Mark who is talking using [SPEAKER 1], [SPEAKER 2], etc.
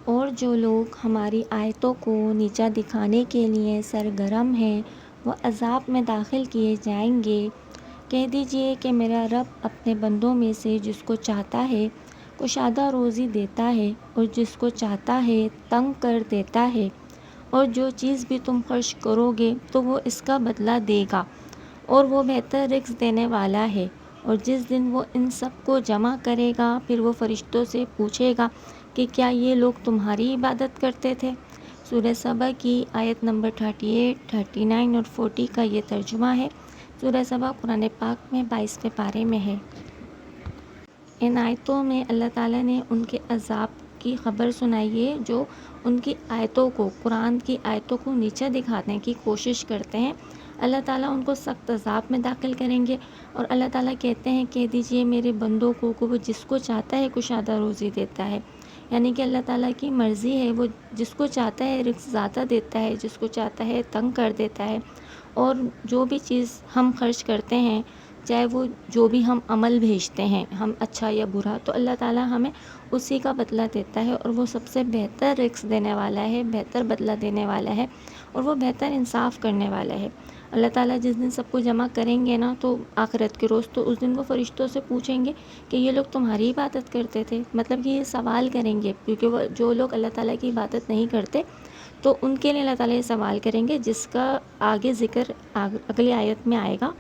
[SPEAKER 1] اور جو لوگ ہماری آیتوں کو نیچا دکھانے کے لیے سرگرم ہیں وہ عذاب میں داخل کیے جائیں گے۔ کہہ دیجئے کہ میرا رب اپنے بندوں میں سے جس کو چاہتا ہے کشادہ روزی دیتا ہے اور جس کو چاہتا ہے تنگ کر دیتا ہے، اور جو چیز بھی تم خرچ کرو گے تو وہ اس کا بدلہ دے گا، اور وہ بہتر رزق دینے والا ہے۔ اور جس دن وہ ان سب کو جمع کرے گا پھر وہ فرشتوں سے پوچھے گا کہ کیا یہ لوگ تمہاری عبادت کرتے تھے؟ سورہ سبا کی آیت نمبر 38، 39 اور 40 کا یہ ترجمہ ہے۔ سورہ سبا قرآن پاک میں 22ویں پارے میں ہے۔ ان آیتوں میں اللہ تعالیٰ نے ان کے عذاب کی خبر سنائی ہے جو ان کی آیتوں کو، قرآن کی آیتوں کو نیچا دکھانے کی کوشش کرتے ہیں۔ اللہ تعالیٰ ان کو سخت عذاب میں داخل کریں گے، اور اللہ تعالیٰ کہتے ہیں کہہ دیجئے میرے بندوں کو کہ وہ جس کو چاہتا ہے کشادہ روزی دیتا ہے، یعنی کہ اللہ تعالیٰ کی مرضی ہے، وہ جس کو چاہتا ہے رزق زیادہ دیتا ہے، جس کو چاہتا ہے تنگ کر دیتا ہے۔ اور جو بھی چیز ہم خرچ کرتے ہیں، چاہے وہ جو بھی ہم عمل بھیجتے ہیں، ہم اچھا یا برا، تو اللہ تعالیٰ ہمیں اسی کا بدلہ دیتا ہے، اور وہ سب سے بہتر رزق دینے والا ہے، بہتر بدلہ دینے والا ہے، اور وہ بہتر انصاف کرنے والا ہے۔ اللہ تعالیٰ جس دن سب کو جمع کریں گے نا تو آخرت کے روز، تو اس دن وہ فرشتوں سے پوچھیں گے کہ یہ لوگ تمہاری عبادت کرتے تھے، مطلب کہ یہ سوال کریں گے، کیونکہ وہ جو لوگ اللہ تعالیٰ کی عبادت نہیں کرتے تو ان کے لیے اللہ تعالیٰ یہ سوال کریں گے، جس کا آگے ذکر اگلی آیت میں آئے گا۔